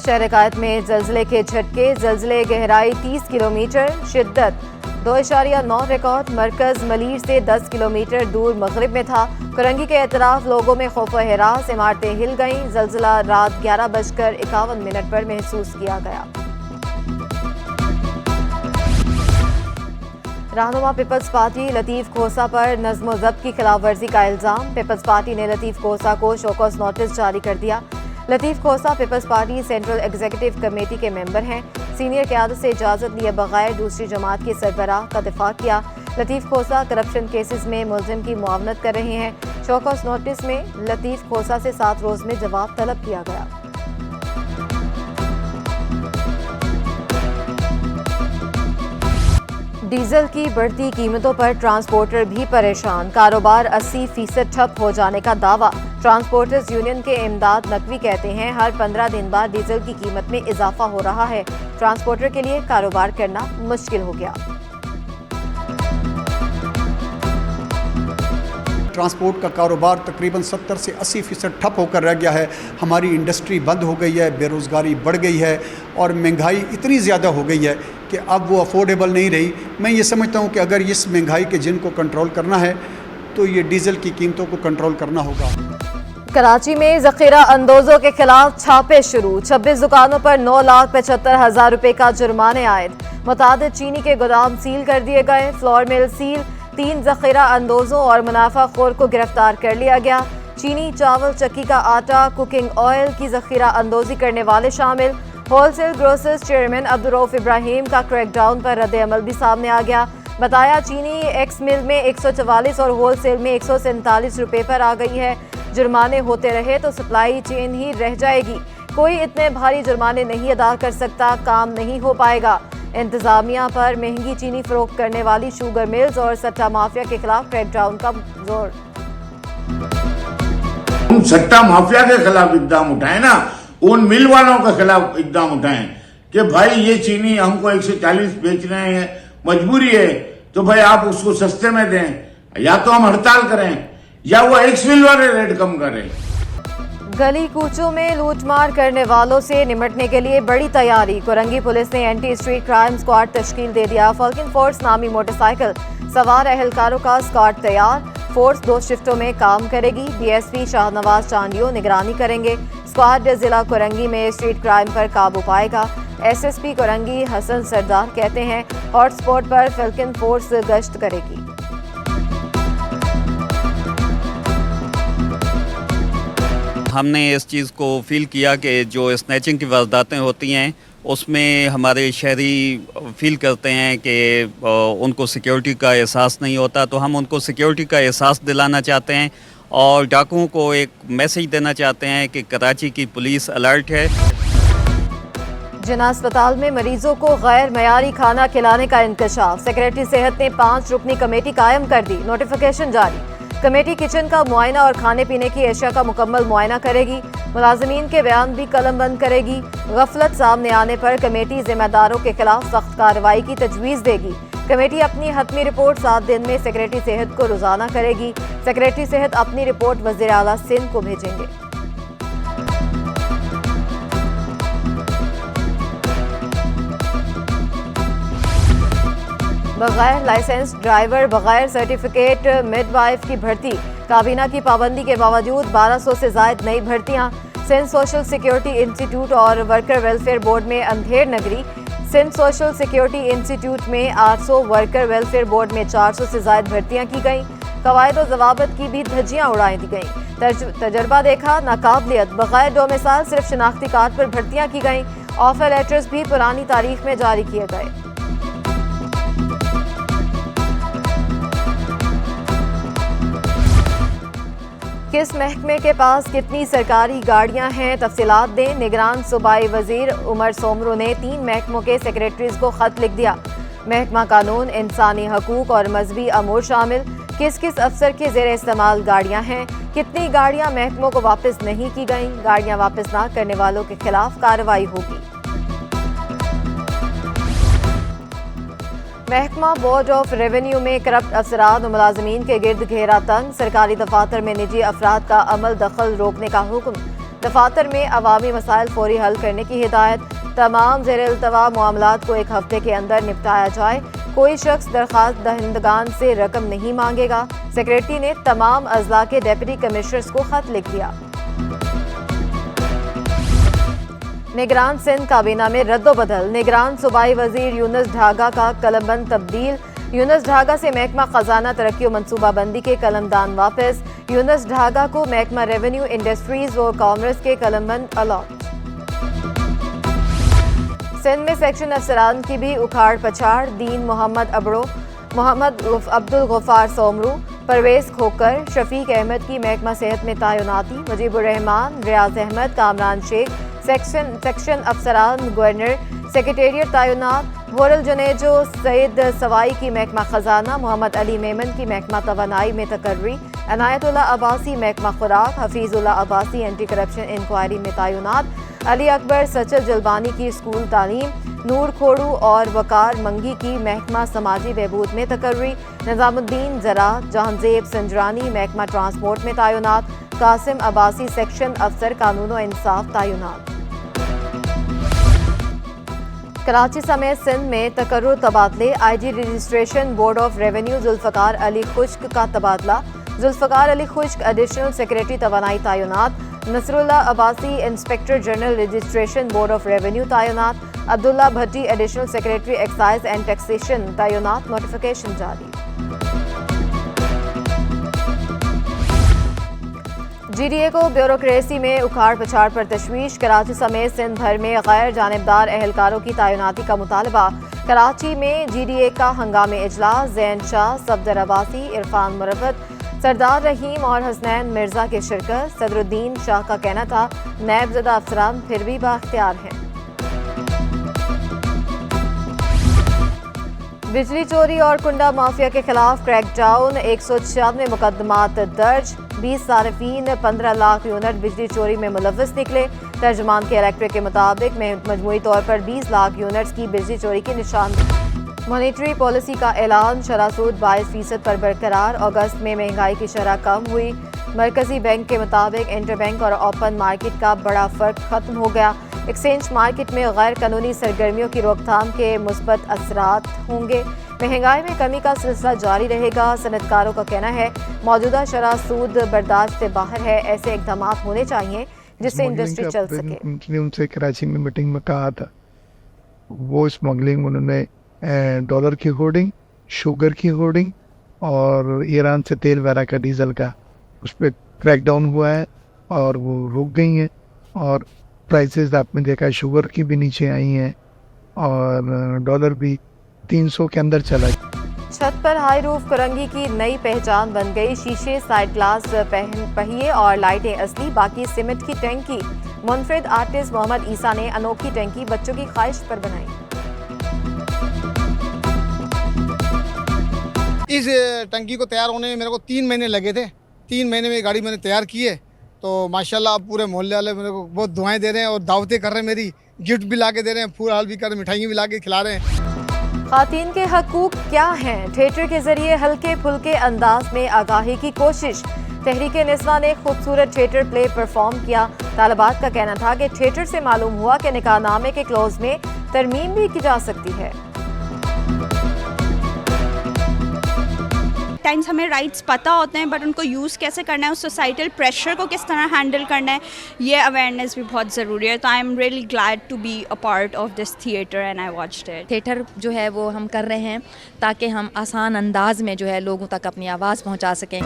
शहर कायद में जल्जले के झटके, जल्जले गहराई 30 किलोमीटर, शिद्दत 2.9 रिकॉर्ड। मरकज मलीर से 10 किलोमीटर दूर मगरिब में था। कुरंगी के एतराफ लोगों में खौफ व हिरास, इमारतें हिल गईं। जल्जला रात 11:51 पर महसूस किया गया। रहनुमा पीपल्स पार्टी लतीफ खोसा पर नज्म व ज़ब्त की खिलाफ वर्जी का इल्जाम। पीपल्स पार्टी ने लतीफ खोसा को शोकॉज नोटिस जारी कर दिया। Latif Khosa peoples party central executive committee के मेंबर हैं। सीनियर क़यादत से इजाज़त लिए बगैर दूसरी जमात के सरबराह का दिफा किया। लतीफ खोसा करप्शन केसेस में मुलजिम की मुआवनत कर रहे हैं। शोकॉज नोटिस में लतीफ खोसा से 7 रोज में जवाब तलब किया गया। डीजल की बढ़ती कीमतों पर ट्रांसपोर्टर भी परेशान। कारोबार 80% ठप हो जाने का दावा। ट्रांसपोर्टर्स यूनियन के इमदाद नकवी कहते हैं हर 15 दिन बाद डीजल की कीमत में इजाफा हो रहा है। ट्रांसपोर्टर के लिए कारोबार करना मुश्किल हो गया। ट्रांसपोर्ट का कारोबार तकरीबन 70 से 80% ठप होकर रह गया है। हमारी इंडस्ट्री बंद हो गई है, बेरोज़गारी बढ़ गई है और महंगाई इतनी ज़्यादा हो गई है कि अब वो अफोर्डेबल नहीं रही। मैं ये समझता हूँ कि अगर इस महंगाई के जिनको कंट्रोल करना है तो ये डीजल की कीमतों को कंट्रोल करना होगा। कराची में ज़ख़ीरा अंदोज़ों के खिलाफ छापे शुरू। 26 दुकानों पर 9,75,000 रुपये का जुर्माने आयद। मुतादिद चीनी के गोदाम सील कर दिए गए। Flour mill seal. 3 ज़ख़ीरा अंदोज़ों और मुनाफाखोर को गिरफ्तार कर लिया गया। चीनी, चावल, चक्की का आटा, कुकिंग ऑयल की ज़ख़ीरा अंदोज़ी करने वाले शामिल। Wholesale grocers chairman Abdur Rauf Ibrahim का क्रैकडाउन पर रद्द अमल भी सामने आ गया। बताया चीनी एक्स मिल में 144 और होलसेल में 147 रुपये पर आ गई है। जुर्माने होते रहे तो सप्लाई चेन ही रह जाएगी। कोई इतने भारी जुर्माने नहीं अदा कर सकता, काम नहीं हो पाएगा। इंतजामिया पर महंगी चीनी फरोख्त करने वाली शुगर मिल्स और सट्टा माफिया के खिलाफ क्रैकडाउन का जोर। हम सट्टा माफिया के खिलाफ इकदाम उठाए ना, उन मिल वालों के खिलाफ इकदाम उठाएं कि भाई ये चीनी हमको 140 बेच रहे हैं, मजबूरी है तो भाई आप उसको सस्ते में दें, या तो हम हड़ताल करें या वो एक्स मिल वाले रेट कम करें। गली कूचों में लूटमार करने वालों से निपटने के लिए बड़ी तैयारी। कुरंगी पुलिस ने एंटी स्ट्रीट क्राइम स्क्वाड तश्कील दे दिया। फॉल्कन फोर्स नामी मोटरसाइकिल सवार एहलकारों का स्क्वाड तैयार। फोर्स 2 शिफ्टों में काम करेगी। डीएसपी शाहनवाज चांडियो निगरानी करेंगे। स्क्वाड जिला कुरंगी में स्ट्रीट क्राइम पर काबू पाएगा। एसएसपी कुरंगी हसन सरदार कहते हैं हॉटस्पॉट पर फॉल्कन फोर्स गश्त करेगी। हमने इस चीज़ को फील किया कि जो स्नैचिंग की वारदातें होती हैं उसमें हमारे शहरी फील करते हैं कि उनको सिक्योरिटी का एहसास नहीं होता, तो हम उनको सिक्योरिटी का एहसास दिलाना चाहते हैं और डाकुओं को एक मैसेज देना चाहते हैं कि कराची की पुलिस अलर्ट है। जिना अस्पताल में मरीजों को गैर मयारी खाना खिलाने का इंकशाफ। सेक्रेटरी सेहत ने 5 रुकनी कमेटी कायम कर दी। नोटिफिकेशन जारी। कमेटी किचन का मुआयना और खाने पीने की अशिया का मुकम्मल मुआयना करेगी। मुलाजमीन के बयान भी कलम बंद करेगी। गफलत सामने आने पर कमेटी जिम्मेदारों के खिलाफ सख्त कार्रवाई की तजवीज़ देगी। कमेटी अपनी हतमी रिपोर्ट 7 दिन में सेक्रेटरी सेहत को रोजाना करेगी। सेक्रेटरी सेहत अपनी रिपोर्ट वज़ीर आला सिंध को भेजेंगे। बगैर लाइसेंस ड्राइवर, बगैर सर्टिफिकेट मिडवाइफ की भर्ती। काबीना की पाबंदी के बावजूद 1200 से जायद नई भर्तियां। सिंध सोशल सिक्योरिटी इंस्टीट्यूट और वर्कर वेलफेयर बोर्ड में Andher Nagari. Sindh social security institute में 800, वर्कर वेलफेयर बोर्ड में 400 से जायद भर्तियां की गईं। कवायद और जवाबत की भी धज्जियां उड़ाई दी गईं। तजर्बा देखा नाकाबिलियत, बगैर डोमिसाइल सिर्फ शनाख्ती कार्ड पर भर्तियां की गईं। ऑफर लेटर्स भी पुरानी तारीख में जारी किए गए। किस महकमे के पास कितनी सरकारी गाड़ियां हैं, तफसीलात दें। निगरान सूबाई वजीर उमर सोमरो ने 3 महकमों के सेक्रेटरीज को खत लिख दिया। महकमा कानून, इंसानी हकूक और मजहबी अमूर शामिल। किस किस अफसर के ज़ेर इस्तेमाल गाड़ियां हैं, कितनी गाड़ियां महकमों को वापस नहीं की गईं, गाड़ियां वापस ना करने वालों के खिलाफ कार्रवाई होगी। महकमा बोर्ड ऑफ रेवेन्यू में करप्ट अफसरान और मुलाजमीन के गिर्द घेरा तंग। सरकारी दफातर में निजी अफराद का अमल दखल रोकने का हुक्म। दफातर में अवामी मसाइल फौरी हल करने की हिदायत। तमाम ज़ेर-ए-इल्तवा मामलात को एक हफ्ते के अंदर निपटाया जाए। कोई शख्स दरख्वास्त दहिंदगान से रकम नहीं मांगेगा। सेक्रेटरी ने तमाम अजला के डिप्टी कमिश्नर्स को खत लिख दिया। निगरान सिंध काबीना में रद्दोबदल। निगरान सूबाई वजीर यूनुस ढागा का कलमबंद तब्दील। यूनुस ढागा से महकमा खजाना तरक्की और मनसूबाबंदी के कलमदान वापस। यूनुस ढागा को महकमा रेवेन्यू, इंडस्ट्रीज और कॉमर्स के कलमबंद अलॉट। सिंध में सेक्शन अफसरान की भी उखाड़ पछाड़। दीन मोहम्मद अबड़ो, मोहम्मद अब्दुल गफ्फार सोमरू, परवेज खोकर, शफीक अहमद की महकमा सेहत में तैनाती। मुजीबुर रहमान, रियाज अहमद, कामरान शेख सेक्शन अफसरान गवर्नर सेक्रेटेरिएट तैनात। वोरल जनेजो सईद सवाई की महकमा खजाना। मोहम्मद अली मेमन की महकमा तवानाई में तकर्री। अनायतुल्ला अब्बासी महकमा खुराक। Hafizullah Abbasi anti corruption inquiry में तैनात। अली अकबर सचल जलबानी की स्कूल तालीम। नूर खोड़ू और वकार मंगी की महकमा समाजी बहबूद में तकर्री। निजामुद्दीन ज़राअत जहांजेब संजरानी महकमा ट्रांसपोर्ट में तैनात। कासिम अब्बासी सेक्शन अफसर कानून व इंसाफ तैनात। कराची समेत सिंध में तकर्रुर तबादले। IG registration board of revenue Zulfiqar Ali खुश्क का तबादला। जुल्फ़कार अली खुश्क एडिशनल सेक्रेटरी तवानाई तैनात। Nasrullah Abbasi inspector general registration board of revenue तैनात। Abdullah Bhatti additional secretary excise and taxation तैनात। नोटिफिकेशन जारी। GDA को ब्यूरोक्रेसी में उखाड़ पछाड़ पर तशवीश। कराची समेत सिंध भर में गैर जानिबदार एहलकारों की तैनाती का मुतालबा। कराची में GDA का हंगामी इजलास। जैन शाह, सफदर अब्बासी, इरफान मुरवत, सरदार रहीम और हसनैन मिर्जा की शिरकत। सदरुद्दीन शाह का कहना था नैबज़दा अफसरान फिर भी बाख्तियार हैं। बिजली चोरी और कुंडा माफिया के खिलाफ क्रैकडाउन। 196 मुकदमात दर्ज। 20 सारिफीन 15 लाख यूनिट बिजली चोरी में मुलव्वस निकले। तर्जमान के इलेक्ट्रिक के मुताबिक मजमूई तौर पर 20 लाख यूनिट्स की बिजली चोरी की निशानदेही। मॉनेटरी पॉलिसी का ऐलान। शरह सूद 22% पर बरकरार। अगस्त में महंगाई की शरह कम हुई। मरकजी बैंक के मुताबिक इंटरबैंक और ओपन मार्केट का बड़ा फर्क खत्म हो गया। एक्सचेंज मार्केट में गैर कानूनी सरगर्मियों की रोकथाम के मुस्बत असरात होंगे। महंगाई में कमी का सिलसिला जारी रहेगा। सनतकारों का कहना है मौजूदा शरह सूद बर्दाश्त से बाहर है। ऐसे इकदाम होने चाहिए जिससे इंडस्ट्री चल सके। उनसे कराची में मीटिंग में कहा था वो स्मगलिंग उन्होंने डॉलर की होर्डिंग, शुगर की होर्डिंग और ईरान से तेल वगैरह का डीजल का उस पर क्रैकडाउन हुआ है और वो रुक गई हैं। और प्राइसेस आपने देखा शुगर की भी नीचे आई हैं और डॉलर भी 300 के अंदर चला। छत पर हाई रूफ कुरंगी की नई पहचान बन गई। शीशे, साइड ग्लास, पहिए और लाइटें असली, बाकी सीमेंट की टंकी। मुनफरिद आर्टिस्ट मोहम्मद ईसा ने अनोखी टंकी बच्चों की ख्वाहिश पर बनाई। इस टंकी को तैयार होने में मेरे को 3 महीने लगे थे। 3 महीने में गाड़ी मैंने तैयार की है तो माशाल्लाह अब पूरे मोहल्ले वाले मेरे को बहुत दुआएं दे रहे हैं और दावतें कर रहे हैं। मेरी गिफ्ट भी ला के दे रहे हैं, फूल हाल भी कर रहे हैं, मिठाइयाँ भी ला के खिला रहे हैं। खातीन के हकूक क्या हैं? थिएटर के जरिए हल्के फुल्के अंदाज में आगाही की कोशिश। तहरीके निस्वा ने खूबसूरत थिएटर प्ले परफॉर्म किया। तालिबात का कहना था कि थिएटर से मालूम हुआ कि निकाहनामे के क्लोज में तरमीम भी की जा सकती है। टाइम्स हमें राइट्स पता होते हैं बट उनको यूज़ कैसे करना है, उस सोसाइटल प्रेशर को किस तरह हैंडल करना है, ये अवेयरनेस भी बहुत ज़रूरी है। तो I am really glad to be a part of this theatre and I watched it. Theatre जो है वो हम कर रहे हैं ताकि हम आसान अंदाज में जो है लोगों तक अपनी आवाज़ पहुंचा सकें।